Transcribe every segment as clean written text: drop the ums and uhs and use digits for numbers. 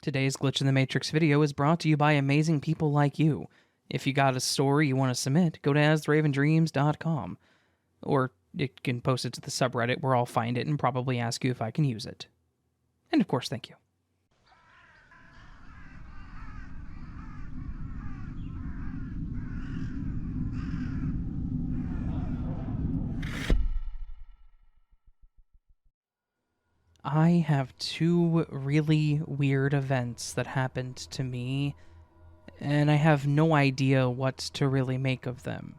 Today's Glitch in the Matrix video is brought to you by amazing people like you. If you got a story you want to submit, go to astheravendreams.com. Or you can post it to the subreddit where I'll find it and probably ask you if I can use it. And of course, thank you. I have two really weird events that happened to me, and I have no idea what to really make of them,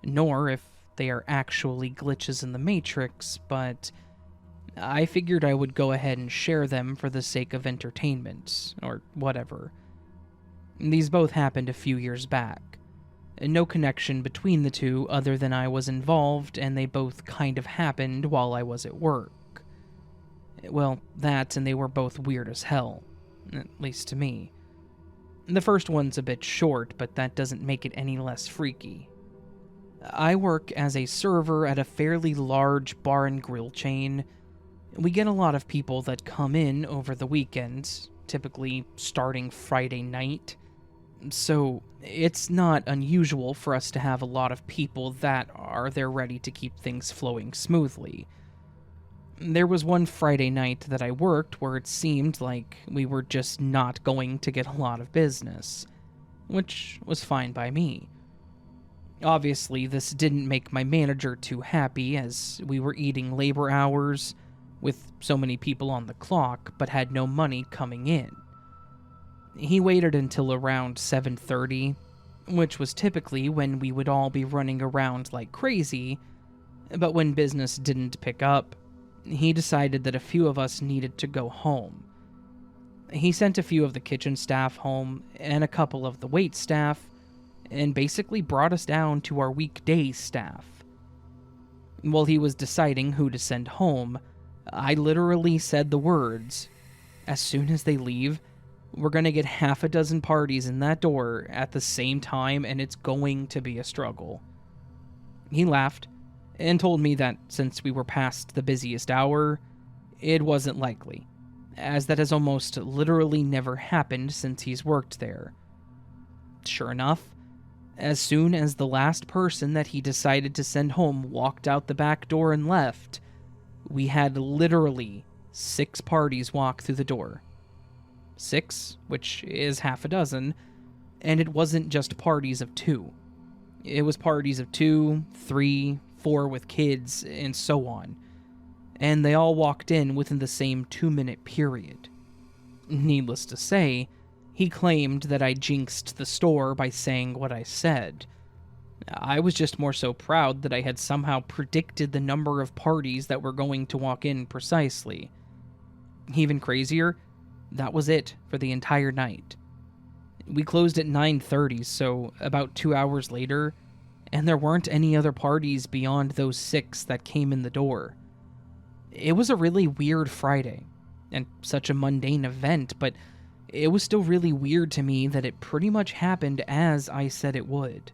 nor if they are actually glitches in the Matrix, but I figured I would go ahead and share them for the sake of entertainment, or whatever. These both happened a few years back. No connection between the two other than I was involved, and they both kind of happened while I was at work. Well, that, and they were both weird as hell. At least to me. The first one's a bit short, but that doesn't make it any less freaky. I work as a server at a fairly large bar and grill chain. We get a lot of people that come in over the weekend, typically starting Friday night. So, it's not unusual for us to have a lot of people that are there ready to keep things flowing smoothly. There was one Friday night that I worked where it seemed like we were just not going to get a lot of business, which was fine by me. Obviously, this didn't make my manager too happy, as we were eating labor hours with so many people on the clock but had no money coming in. He waited until around 7:30, which was typically when we would all be running around like crazy, but when business didn't pick up, he decided that a few of us needed to go home. He sent a few of the kitchen staff home and a couple of the wait staff, and basically brought us down to our weekday staff. While he was deciding who to send home, I literally said the words, "As soon as they leave, we're gonna get half a dozen parties in that door at the same time, and it's going to be a struggle." He laughed and told me that since we were past the busiest hour, it wasn't likely, as that has almost literally never happened since he's worked there. Sure enough, as soon as the last person that he decided to send home walked out the back door and left, we had literally 6 parties walk through the door. 6, which is half a dozen, and it wasn't just parties of 2. It was parties of 2, 3, 4 with kids, and so on. And they all walked in within the same 2-minute period. Needless to say, he claimed that I jinxed the store by saying what I said. I was just more so proud that I had somehow predicted the number of parties that were going to walk in precisely. Even crazier, that was it for the entire night. We closed at 9:30, so about 2 hours later, and there weren't any other parties beyond those 6 that came in the door. It was a really weird Friday, and such a mundane event, but it was still really weird to me that it pretty much happened as I said it would.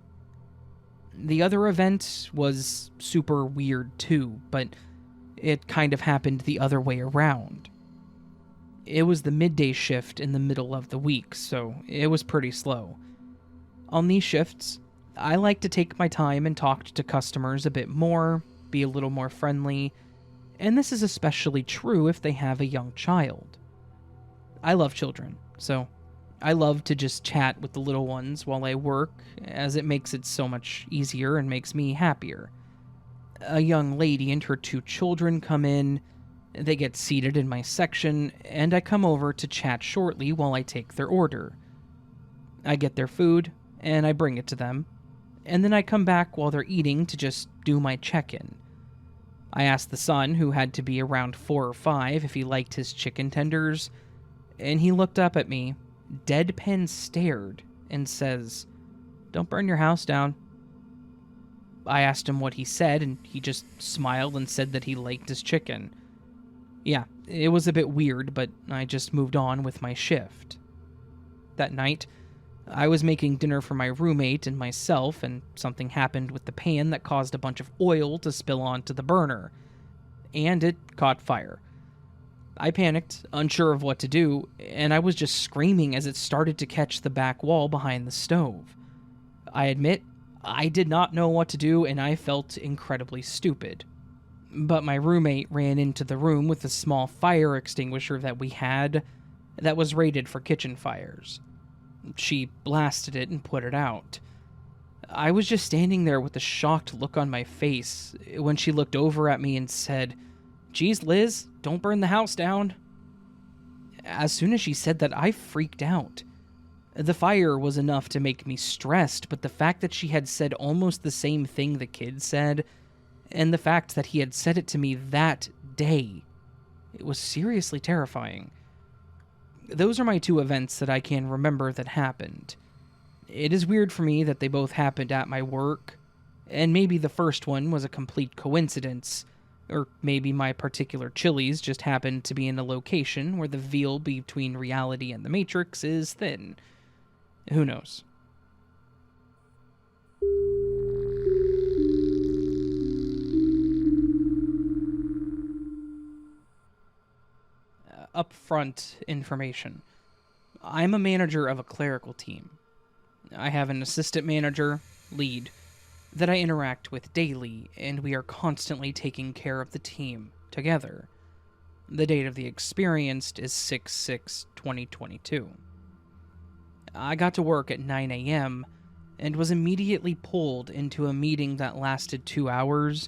The other event was super weird too, but it kind of happened the other way around. It was the midday shift in the middle of the week, so it was pretty slow. On these shifts, I like to take my time and talk to customers a bit more, be a little more friendly, and this is especially true if they have a young child. I love children, so I love to just chat with the little ones while I work, as it makes it so much easier and makes me happier. A young lady and her 2 children come in, they get seated in my section, and I come over to chat shortly while I take their order. I get their food, and I bring it to them, and then I come back while they're eating to just do my check-in. I asked the son, who had to be around 4 or 5, if he liked his chicken tenders, and he looked up at me, deadpan stared, and says, "Don't burn your house down." I asked him what he said, and he just smiled and said that he liked his chicken. Yeah, it was a bit weird, but I just moved on with my shift. That night, I was making dinner for my roommate and myself, and something happened with the pan that caused a bunch of oil to spill onto the burner, and it caught fire. I panicked, unsure of what to do, and I was just screaming as it started to catch the back wall behind the stove. I admit, I did not know what to do and I felt incredibly stupid. But my roommate ran into the room with a small fire extinguisher that we had that was rated for kitchen fires. She blasted it and put it out. I was just standing there with a shocked look on my face when she looked over at me and said, "Geez, Liz, don't burn the house down." As soon as she said that, I freaked out. The fire was enough to make me stressed, but the fact that she had said almost the same thing the kid said, and the fact that he had said it to me that day, it was seriously terrifying. Those are my two events that I can remember that happened. It is weird for me that they both happened at my work, and maybe the first one was a complete coincidence, or maybe my particular Chili's just happened to be in a location where the veil between reality and the Matrix is thin. Who knows? Upfront information. I'm a manager of a clerical team. I have an assistant manager, lead, that I interact with daily, and we are constantly taking care of the team together. The date of the experience is 6/6/2022. I got to work at 9 a.m. and was immediately pulled into a meeting that lasted 2 hours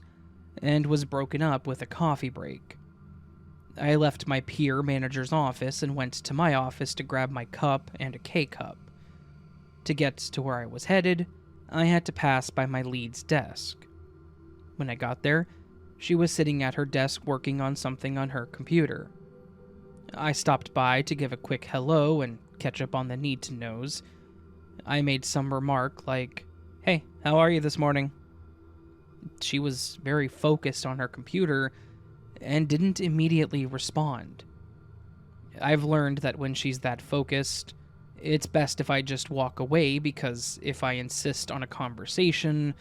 and was broken up with a coffee break. I left my peer manager's office and went to my office to grab my cup and a K-cup. To get to where I was headed, I had to pass by my lead's desk. When I got there, she was sitting at her desk working on something on her computer. I stopped by to give a quick hello and catch up on the need-to-knows. I made some remark like, "Hey, how are you this morning?" She was very focused on her computer and didn't immediately respond. I've learned that when she's that focused, it's best if I just walk away, because if I insist on a conversation,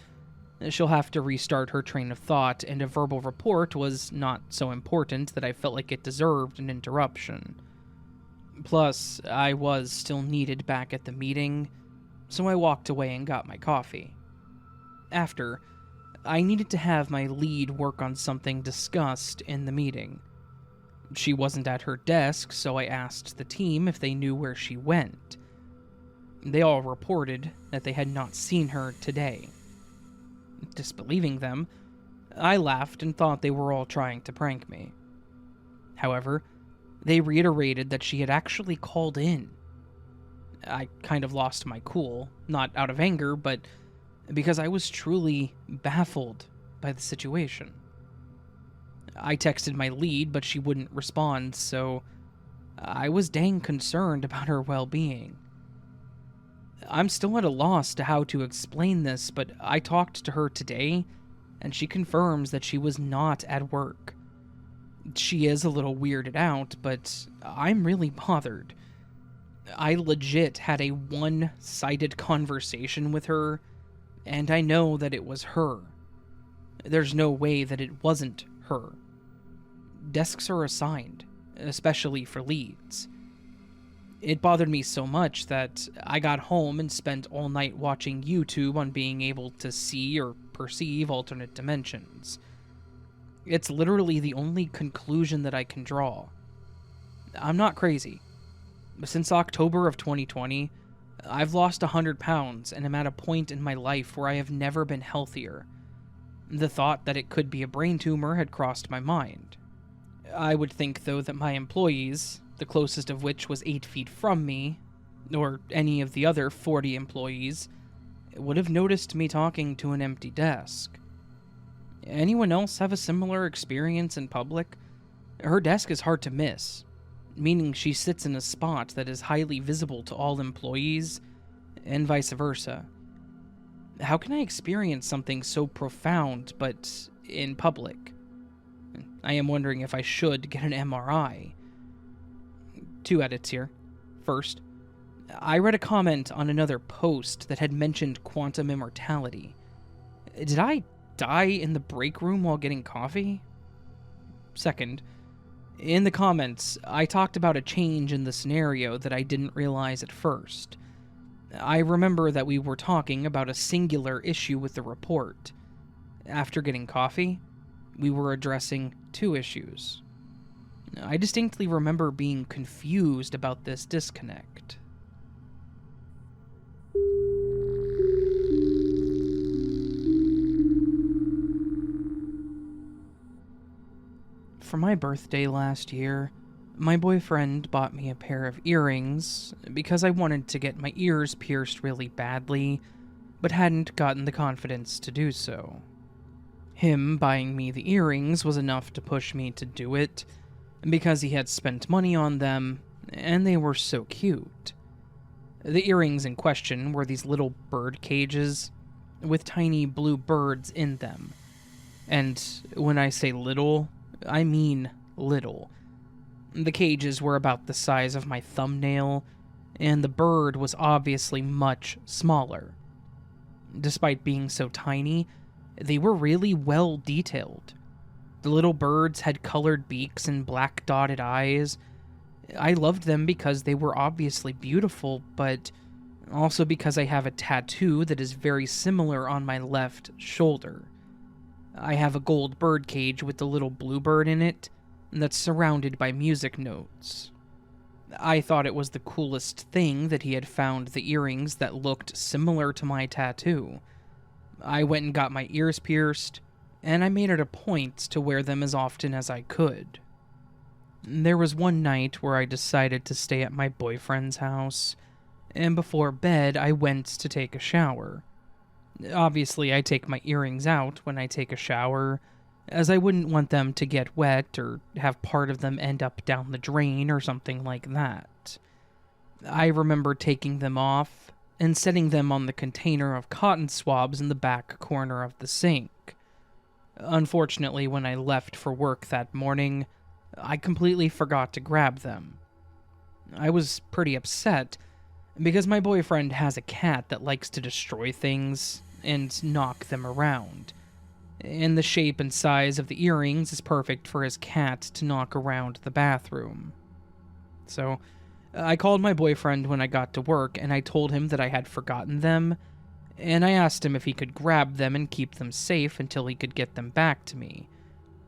she'll have to restart her train of thought, and a verbal report was not so important that I felt like it deserved an interruption. Plus, I was still needed back at the meeting, so I walked away and got my coffee. After, I needed to have my lead work on something discussed in the meeting. She wasn't at her desk, so I asked the team if they knew where she went. They all reported that they had not seen her today. Disbelieving them, I laughed and thought they were all trying to prank me. However, they reiterated that she had actually called in. I kind of lost my cool, not out of anger, but because I was truly baffled by the situation. I texted my lead, but she wouldn't respond, so I was dang concerned about her well-being. I'm still at a loss to how to explain this, but I talked to her today, and she confirms that she was not at work. She is a little weirded out, but I'm really bothered. I legit had a one-sided conversation with her, and I know that it was her. There's no way that it wasn't her. Desks are assigned, especially for leads. It bothered me so much that I got home and spent all night watching YouTube on being able to see or perceive alternate dimensions. It's literally the only conclusion that I can draw. I'm not crazy. Since October of 2020, I've lost 100 pounds and am at a point in my life where I have never been healthier. The thought that it could be a brain tumor had crossed my mind. I would think, though, that my employees, the closest of which was 8 feet from me, or any of the other 40 employees, would have noticed me talking to an empty desk. Anyone else have a similar experience in public? Her desk is hard to miss, meaning she sits in a spot that is highly visible to all employees, and vice versa. How can I experience something so profound, but in public? I am wondering if I should get an MRI. 2 edits here. First, I read a comment on another post that had mentioned quantum immortality. Did I die in the break room while getting coffee? Second, In the comments, I talked about a change in the scenario that I didn't realize at first. I remember that we were talking about a singular issue with the report. After getting coffee, we were addressing two issues. I distinctly remember being confused about this disconnect. For my birthday last year, my boyfriend bought me a pair of earrings because I wanted to get my ears pierced really badly, but hadn't gotten the confidence to do so. Him buying me the earrings was enough to push me to do it, because he had spent money on them, and they were so cute. The earrings in question were these little bird cages with tiny blue birds in them. And when I say little, I mean little. The cages were about the size of my thumbnail, and the bird was obviously much smaller. Despite being so tiny, they were really well detailed. The little birds had colored beaks and black dotted eyes. I loved them because they were obviously beautiful, but also because I have a tattoo that is very similar on my left shoulder. I have a gold bird cage with the little bluebird in it that's surrounded by music notes. I thought it was the coolest thing that he had found the earrings that looked similar to my tattoo. I went and got my ears pierced, and I made it a point to wear them as often as I could. There was one night where I decided to stay at my boyfriend's house, and before bed I went to take a shower. Obviously, I take my earrings out when I take a shower, as I wouldn't want them to get wet or have part of them end up down the drain or something like that. I remember taking them off and setting them on the container of cotton swabs in the back corner of the sink. Unfortunately, when I left for work that morning, I completely forgot to grab them. I was pretty upset, because my boyfriend has a cat that likes to destroy things and knock them around, and the shape and size of the earrings is perfect for his cat to knock around the bathroom. So, I called my boyfriend when I got to work, and I told him that I had forgotten them, and I asked him if he could grab them and keep them safe until he could get them back to me.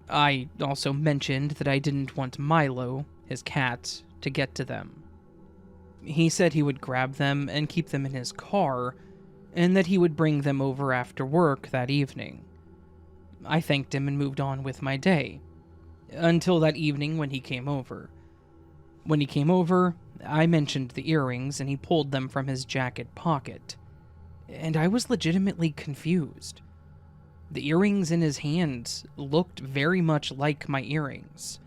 I also mentioned that I didn't want Milo, his cat, to get to them. He said he would grab them and keep them in his car, and that he would bring them over after work that evening. I thanked him and moved on with my day, until that evening when he came over. When he came over, I mentioned the earrings, and he pulled them from his jacket pocket, and I was legitimately confused. The earrings in his hands looked very much like my earrings,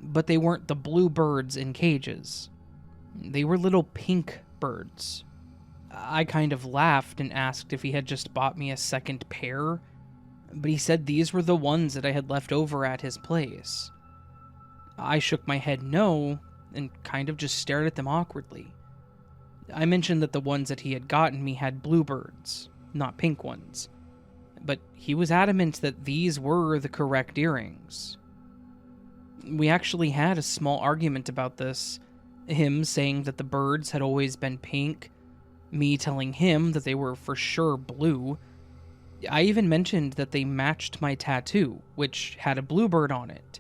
but they weren't the blue birds in cages. They were little pink birds. I kind of laughed and asked if he had just bought me a second pair, but he said these were the ones that I had left over at his place. I shook my head no, and kind of just stared at them awkwardly. I mentioned that the ones that he had gotten me had bluebirds, not pink ones, but he was adamant that these were the correct earrings. We actually had a small argument about this, him saying that the birds had always been pink, me telling him that they were for sure blue. I even mentioned that they matched my tattoo, which had a bluebird on it.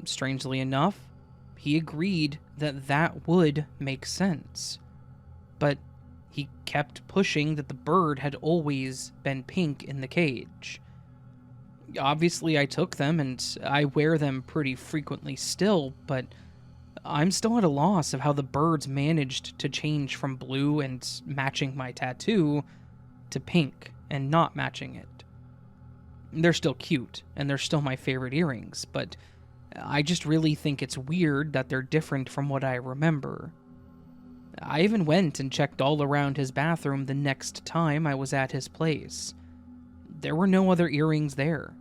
Strangely enough, he agreed that that would make sense, but he kept pushing that the bird had always been pink in the cage. Obviously, I took them, and I wear them pretty frequently still, but I'm still at a loss of how the birds managed to change from blue and matching my tattoo to pink and not matching it. They're still cute, and they're still my favorite earrings, but I just really think it's weird that they're different from what I remember. I even went and checked all around his bathroom the next time I was at his place. There were no other earrings there.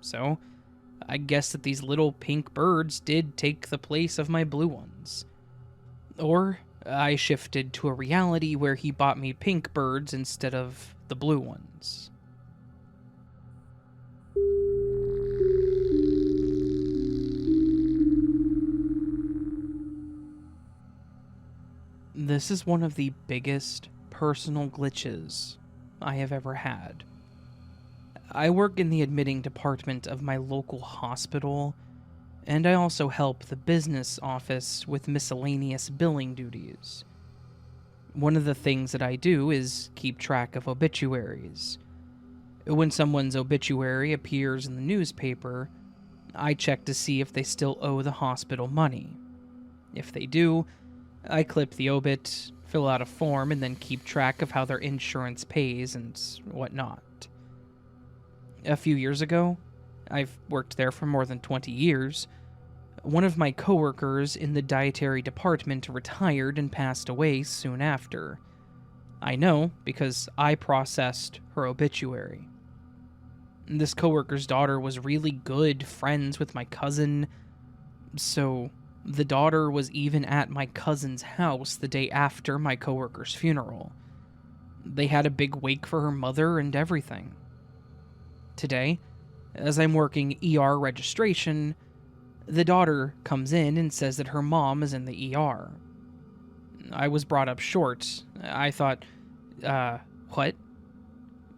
So, I guess that these little pink birds did take the place of my blue ones. Or, I shifted to a reality where he bought me pink birds instead of the blue ones. This is one of the biggest personal glitches I have ever had. I work in the admitting department of my local hospital, and I also help the business office with miscellaneous billing duties. One of the things that I do is keep track of obituaries. When someone's obituary appears in the newspaper, I check to see if they still owe the hospital money. If they do, I clip the obit, fill out a form, and then keep track of how their insurance pays and whatnot. A few years ago, I've worked there for more than 20 years, one of my coworkers in the dietary department retired and passed away soon after. I know because I processed her obituary. This coworker's daughter was really good friends with my cousin, so the daughter was even at my cousin's house the day after my coworker's funeral. They had a big wake for her mother and everything. Today, as I'm working ER registration, the daughter comes in and says that her mom is in the ER. I was brought up short. I thought, what?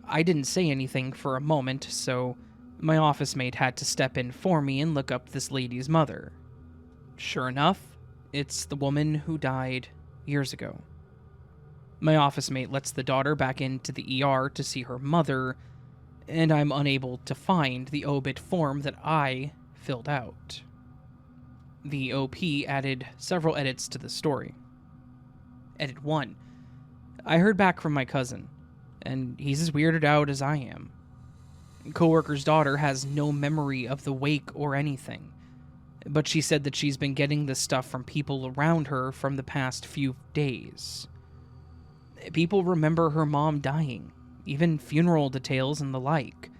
I didn't say anything for a moment, so my office mate had to step in for me and look up this lady's mother. Sure enough, it's the woman who died years ago. My office mate lets the daughter back into the ER to see her mother, and I'm unable to find the obit form that I filled out. The OP added several edits to the story. Edit 1. I heard back from my cousin, and he's as weirded out as I am. Coworker's daughter has no memory of the wake or anything, but she said that she's been getting this stuff from people around her from the past few days. People remember her mom dying, even funeral details and the like,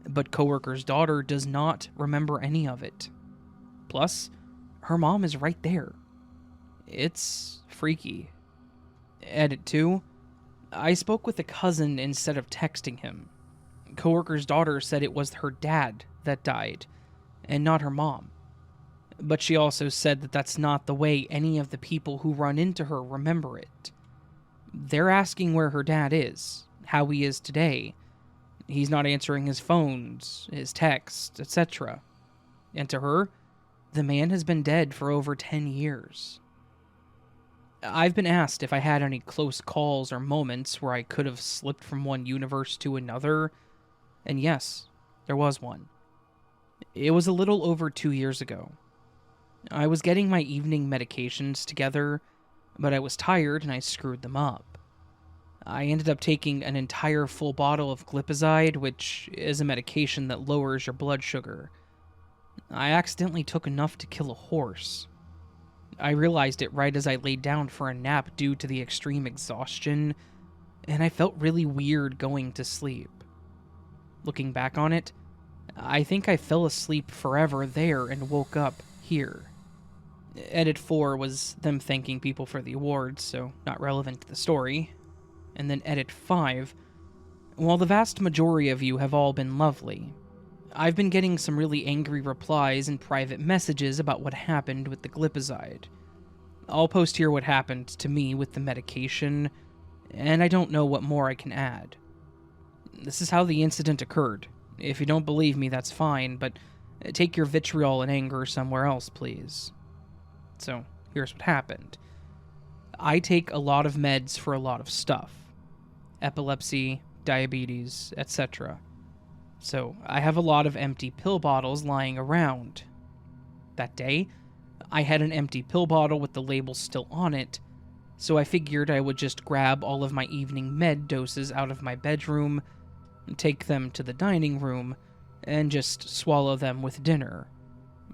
but coworker's daughter does not remember any of it. Plus, her mom is right there. It's freaky. Edit 2. I spoke with a cousin instead of texting him. Coworker's daughter said it was her dad that died, and not her mom. But she also said that that's not the way any of the people who run into her remember it. They're asking where her dad is, how he is today. He's not answering his phones, his texts, etc. And to her, the man has been dead for over 10 years. I've been asked if I had any close calls or moments where I could have slipped from one universe to another, and yes, there was one. It was a little over 2 years ago. I was getting my evening medications together, but I was tired and I screwed them up. I ended up taking an entire full bottle of glipizide, which is a medication that lowers your blood sugar. I accidentally took enough to kill a horse. I realized it right as I laid down for a nap due to the extreme exhaustion, and I felt really weird going to sleep. Looking back on it, I think I fell asleep forever there and woke up here. Edit 4 was them thanking people for the awards, so not relevant to the story. And then Edit 5, while the vast majority of you have all been lovely, I've been getting some really angry replies and private messages about what happened with the glipizide. I'll post here what happened to me with the medication, and I don't know what more I can add. This is how the incident occurred. If you don't believe me, that's fine, but take your vitriol and anger somewhere else, please. So, here's what happened. I take a lot of meds for a lot of stuff. Epilepsy, diabetes, etc. So, I have a lot of empty pill bottles lying around. That day, I had an empty pill bottle with the label still on it, so I figured I would just grab all of my evening med doses out of my bedroom, take them to the dining room, and just swallow them with dinner.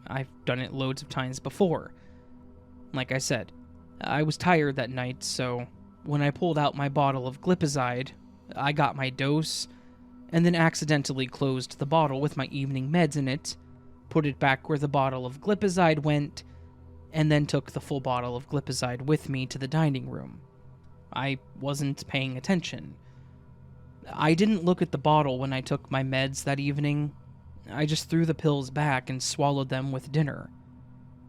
I've done it loads of times before. Like I said, I was tired that night, so when I pulled out my bottle of glipizide, I got my dose, and then accidentally closed the bottle with my evening meds in it, put it back where the bottle of glipizide went, and then took the full bottle of glipizide with me to the dining room. I wasn't paying attention. I didn't look at the bottle when I took my meds that evening. I just threw the pills back and swallowed them with dinner.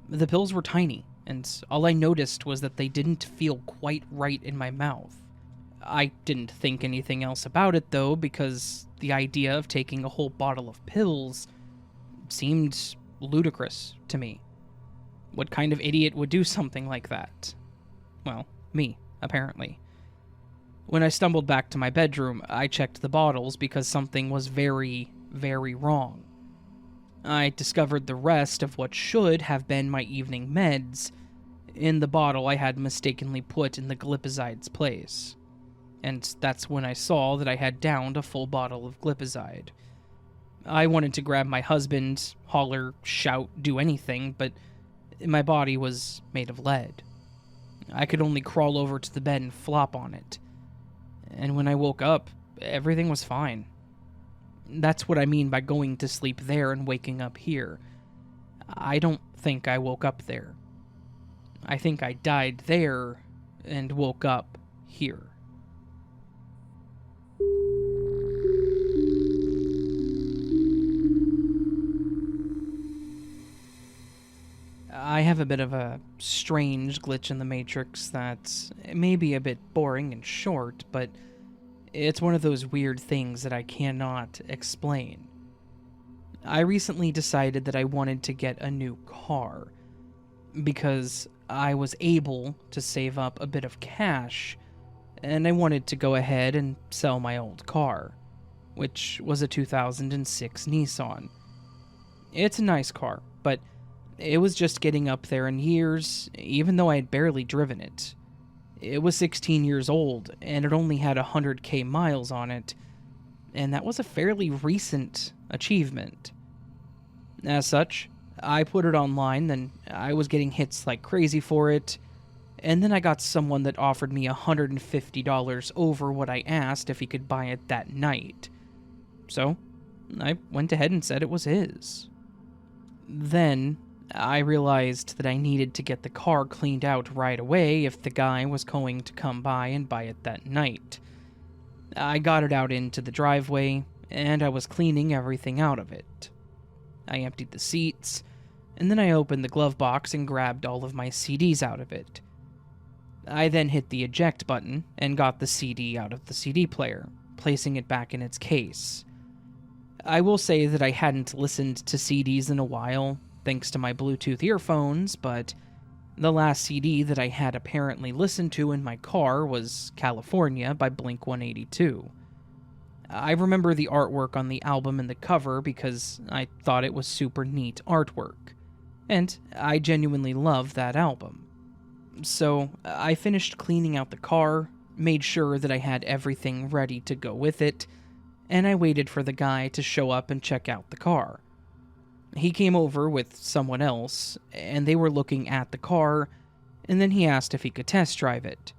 The pills were tiny, and all I noticed was that they didn't feel quite right in my mouth. I didn't think anything else about it, though, because the idea of taking a whole bottle of pills seemed ludicrous to me. What kind of idiot would do something like that? Well, me, apparently. When I stumbled back to my bedroom, I checked the bottles because something was very, very wrong. I discovered the rest of what should have been my evening meds in the bottle I had mistakenly put in the glipizide's place. And that's when I saw that I had downed a full bottle of glipizide. I wanted to grab my husband, holler, shout, do anything, but my body was made of lead. I could only crawl over to the bed and flop on it. And when I woke up, everything was fine. That's what I mean by going to sleep there and waking up here. I don't think I woke up there. I think I died there and woke up here. I have a bit of a strange glitch in the Matrix that's maybe a bit boring and short, but it's one of those weird things that I cannot explain. I recently decided that I wanted to get a new car because I was able to save up a bit of cash, and I wanted to go ahead and sell my old car, which was a 2006 Nissan. It's a nice car, but it was just getting up there in years, even though I had barely driven it. It was 16 years old, and it only had 100k miles on it, and that was a fairly recent achievement. As such, I put it online, and I was getting hits like crazy for it, and then I got someone that offered me $150 over what I asked if he could buy it that night. So, I went ahead and said it was his. Then, I realized that I needed to get the car cleaned out right away if the guy was going to come by and buy it that night. I got it out into the driveway, and I was cleaning everything out of it. I emptied the seats, and then I opened the glove box and grabbed all of my CDs out of it. I then hit the eject button and got the CD out of the CD player, placing it back in its case. I will say that I hadn't listened to CDs in a while, thanks to my Bluetooth earphones, but the last CD that I had apparently listened to in my car was California by Blink-182. I remember the artwork on the album and the cover because I thought it was super neat artwork, and I genuinely love that album. So I finished cleaning out the car, made sure that I had everything ready to go with it, and I waited for the guy to show up and check out the car. He came over with someone else, and they were looking at the car, and then he asked if he could test drive it.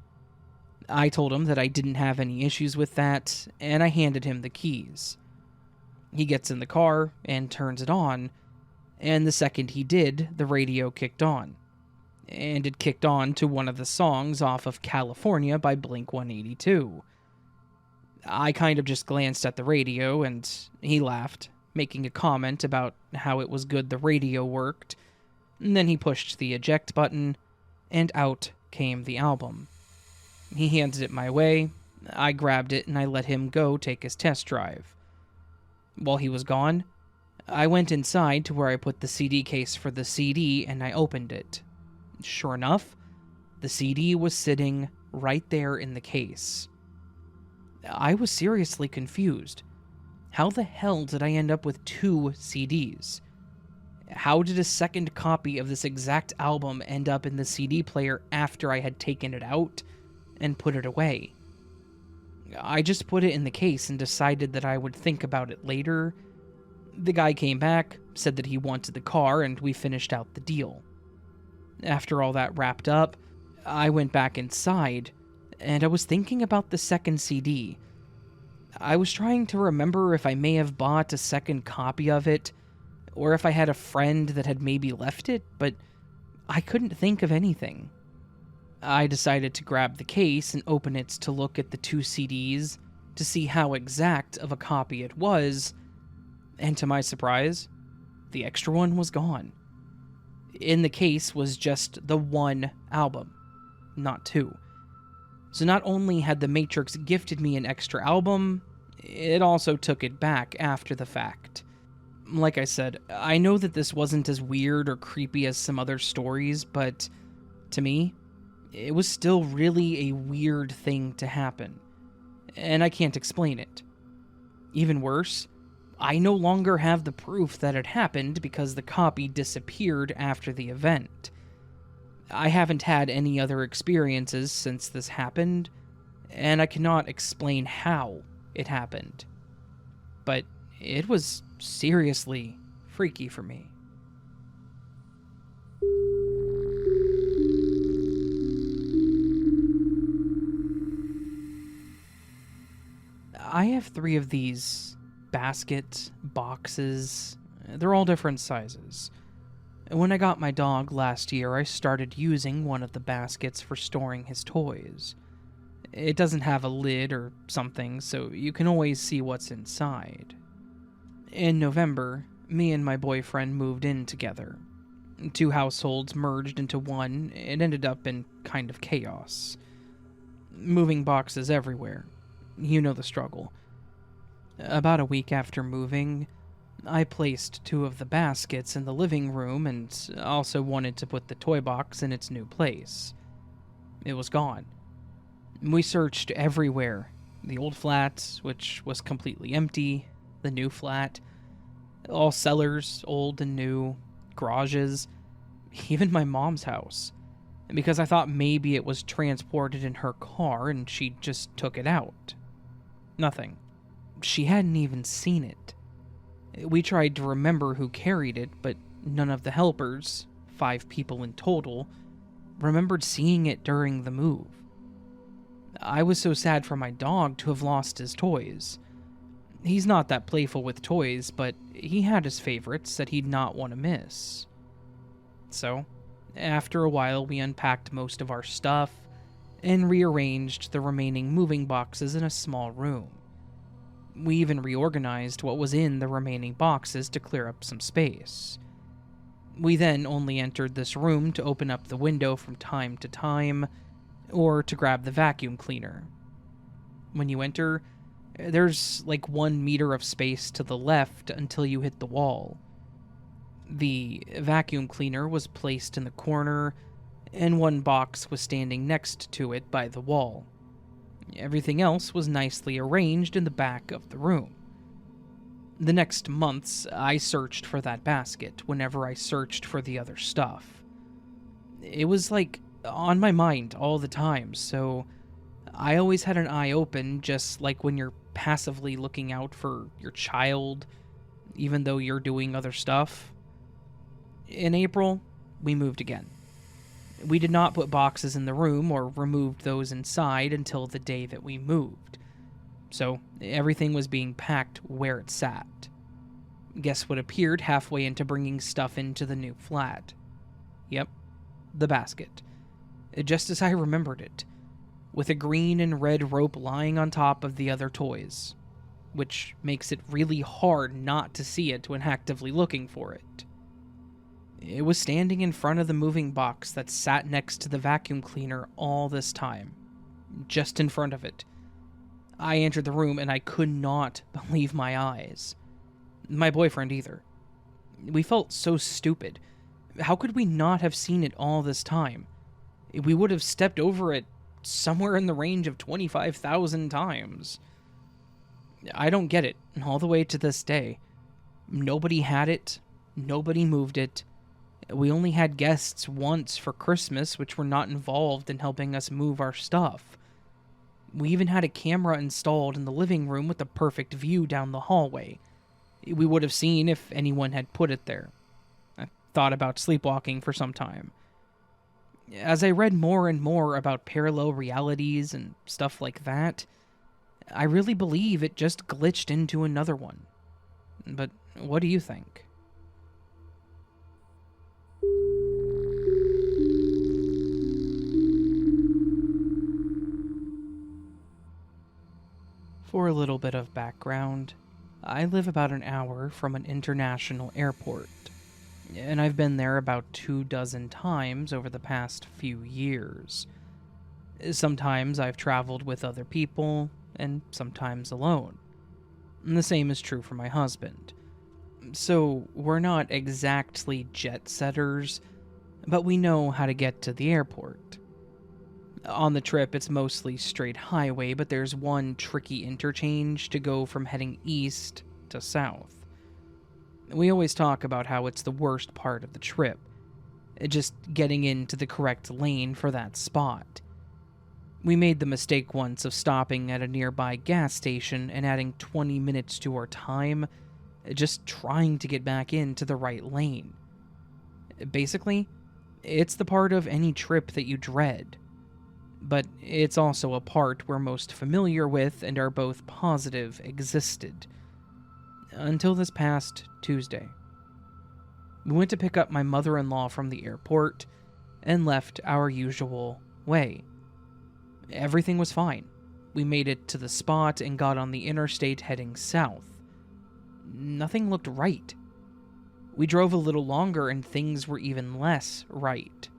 I told him that I didn't have any issues with that, and I handed him the keys. He gets in the car and turns it on, and the second he did, the radio kicked on. And it kicked on to one of the songs off of California by Blink-182. I kind of just glanced at the radio, and he laughed, making a comment about how it was good the radio worked, and then he pushed the eject button, and out came the album. He handed it my way, I grabbed it, and I let him go take his test drive. While he was gone, I went inside to where I put the CD case for the CD, and I opened it. Sure enough, the CD was sitting right there in the case. I was seriously confused. How the hell did I end up with 2 CDs? How did a second copy of this exact album end up in the CD player after I had taken it out and put it away? I just put it in the case and decided that I would think about it later. The guy came back, said that he wanted the car, and we finished out the deal. After all that wrapped up, I went back inside, and I was thinking about the second CD. I was trying to remember if I may have bought a second copy of it, or if I had a friend that had maybe left it, but I couldn't think of anything. I decided to grab the case and open it to look at the 2 CDs to see how exact of a copy it was, and to my surprise, the extra one was gone. In the case was just the one album, not two. So not only had the Matrix gifted me an extra album, it also took it back after the fact. Like I said, I know that this wasn't as weird or creepy as some other stories, but to me, it was still really a weird thing to happen, and I can't explain it. Even worse, I no longer have the proof that it happened because the copy disappeared after the event. I haven't had any other experiences since this happened, and I cannot explain how it happened. But it was seriously freaky for me. I have 3 of these basket boxes. They're all different sizes. When I got my dog last year, I started using one of the baskets for storing his toys. It doesn't have a lid or something, so you can always see what's inside. In November, me and my boyfriend moved in together. 2 households merged into one. It ended up in kind of chaos. Moving boxes everywhere. You know the struggle. About a week after moving, I placed 2 of the baskets in the living room and also wanted to put the toy box in its new place. It was gone. We searched everywhere. The old flat, which was completely empty, the new flat, all cellars, old and new, garages, even my mom's house, because I thought maybe it was transported in her car and she just took it out. Nothing. She hadn't even seen it. We tried to remember who carried it, but none of the helpers, 5 people in total, remembered seeing it during the move. I was so sad for my dog to have lost his toys. He's not that playful with toys, but he had his favorites that he'd not want to miss. So, after a while, we unpacked most of our stuff and rearranged the remaining moving boxes in a small room. We even reorganized what was in the remaining boxes to clear up some space. We then only entered this room to open up the window from time to time, or to grab the vacuum cleaner. When you enter, there's like 1 meter of space to the left until you hit the wall. The vacuum cleaner was placed in the corner, and 1 box was standing next to it by the wall. Everything else was nicely arranged in the back of the room. The next months, I searched for that basket whenever I searched for the other stuff. It was like on my mind all the time, so I always had an eye open, just like when you're passively looking out for your child, even though you're doing other stuff. In April, we moved again. We did not put boxes in the room or removed those inside until the day that we moved, so everything was being packed where it sat. Guess what appeared halfway into bringing stuff into the new flat? Yep, the basket. Just as I remembered it, with a green and red rope lying on top of the other toys, which makes it really hard not to see it when actively looking for it. It was standing in front of the moving box that sat next to the vacuum cleaner all this time, just in front of it. I entered the room and I could not believe my eyes. My boyfriend either. We felt so stupid. How could we not have seen it all this time? We would have stepped over it somewhere in the range of 25,000 times. I don't get it, all the way to this day. Nobody had it. Nobody moved it. We only had guests once for Christmas, which were not involved in helping us move our stuff. We even had a camera installed in the living room with a perfect view down the hallway. We would have seen if anyone had put it there. I thought about sleepwalking for some time. As I read more and more about parallel realities and stuff like that, I really believe it just glitched into another one. But what do you think? For a little bit of background, I live about an hour from an international airport. and I've been there about 24 times over the past few years. Sometimes I've traveled with other people, and sometimes alone. And the same is true for my husband. So we're not exactly jet setters, but we know how to get to the airport. On the trip, it's mostly straight highway, but there's one tricky interchange to go from heading east to south. We always talk about how it's the worst part of the trip, just getting into the correct lane for that spot. We made the mistake once of stopping at a nearby gas station and adding 20 minutes to our time, just trying to get back into the right lane. Basically, it's the part of any trip that you dread. But it's also a part we're most familiar with and are both positive existed. Until this past Tuesday. We went to pick up my mother-in-law from the airport and left our usual way. Everything was fine. We made it to the spot and got on the interstate heading south. Nothing looked right. We drove a little longer and things were even less right.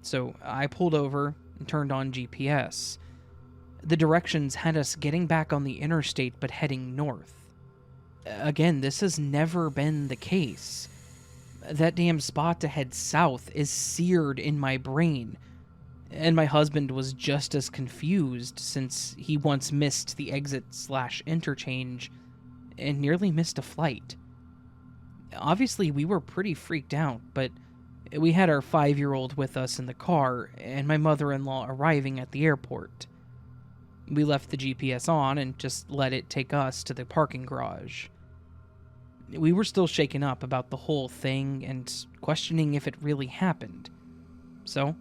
So I pulled over and turned on GPS. The directions had us getting back on the interstate but heading north. Again, this has never been the case. That damn spot to head south is seared in my brain, and my husband was just as confused since he once missed the exit/interchange and nearly missed a flight. Obviously, we were pretty freaked out, but we had our 5-year-old with us in the car, and my mother-in-law arriving at the airport. We left the GPS on and just let it take us to the parking garage. We were still shaken up about the whole thing and questioning if it really happened. So,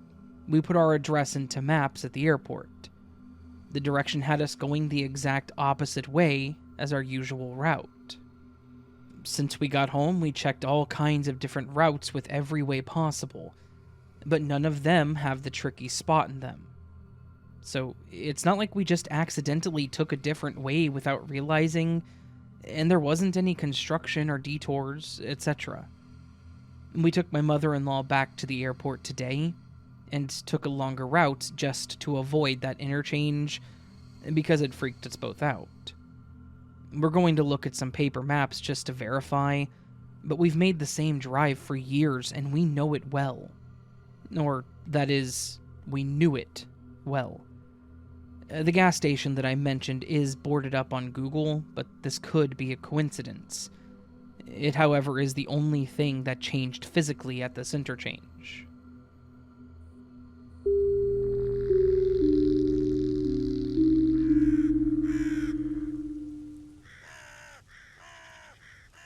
we put our address into maps at the airport. The direction had us going the exact opposite way as our usual route. Since we got home, we checked all kinds of different routes with every way possible, but none of them have the tricky spot in them. So it's not like we just accidentally took a different way without realizing, and there wasn't any construction or detours, etc. We took my mother-in-law back to the airport today, and took a longer route just to avoid that interchange, because it freaked us both out. We're going to look at some paper maps just to verify, but we've made the same drive for years and we know it well. Or, that is, we knew it well. The gas station that I mentioned is boarded up on Google, but this could be a coincidence. It, however, is the only thing that changed physically at this interchange.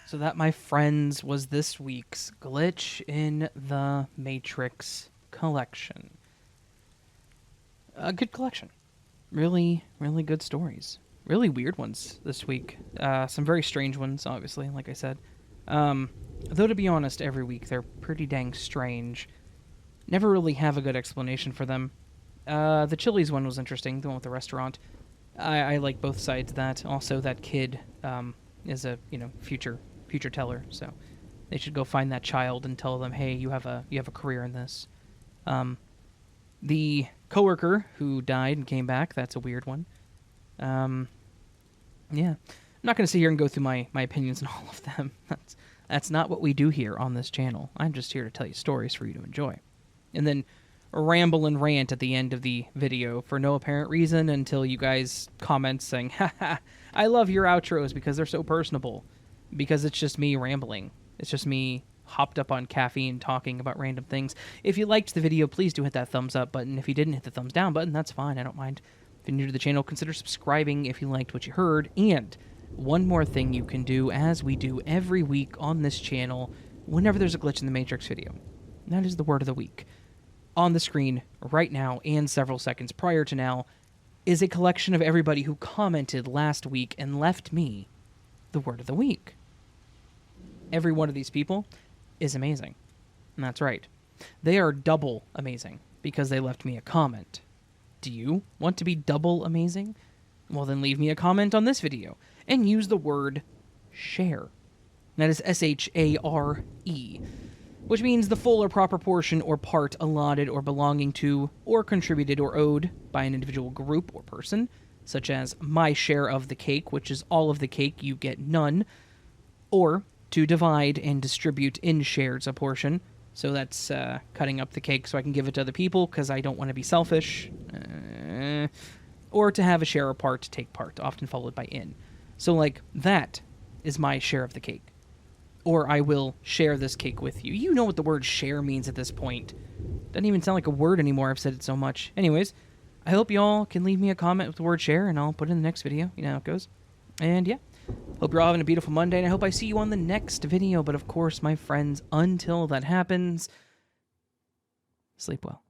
So that, my friends, was this week's Glitch in the Matrix collection. A good collection. Really, really good stories. Really weird ones this week. Some very strange ones, obviously, like I said. Though, to be honest, every week they're pretty dang strange. Never really have a good explanation for them. The Chili's one was interesting, the one with the restaurant. I like both sides of that. Also, that kid is a future teller, so they should go find that child and tell them, hey, you have a career in this. The coworker who died and came back, that's a weird one. Yeah. I'm not going to sit here and go through my opinions on all of them. That's not what we do here on this channel. I'm just here to tell you stories for you to enjoy. And then ramble and rant at the end of the video for no apparent reason until you guys comment saying, haha, I love your outros because they're so personable. Because it's just me rambling. It's just me hopped up on caffeine talking about random things. If you liked the video, please do hit that thumbs up button. If you didn't, hit the thumbs down button. That's fine. I don't mind. If you're new to the channel, consider subscribing if you liked what you heard. And one more thing you can do, as we do every week on this channel, whenever there's a glitch in the Matrix video. And that is the word of the week. On the screen right now and several seconds prior to now is a collection of everybody who commented last week and left me the word of the week. Every one of these people is amazing. And that's right. They are double amazing because they left me a comment. Do you want to be double amazing? Well, then leave me a comment on this video and use the word share. That is S-H-A-R-E. which means the full or proper portion or part allotted or belonging to or contributed or owed by an individual group or person, such as my share of the cake, which is all of the cake, you get none, or to divide and distribute in shares a portion. So that's cutting up the cake so I can give it to other people because I don't want to be selfish. Or to have a share or part to take part, often followed by in. So, like, that is my share of the cake. Or I will share this cake with you. You know what the word share means at this point. Doesn't even sound like a word anymore. I've said it so much. Anyways, I hope y'all can leave me a comment with the word share, and I'll put it in the next video. You know how it goes. And yeah, hope you're all having a beautiful Monday, and I hope I see you on the next video. But of course, my friends, until that happens, sleep well.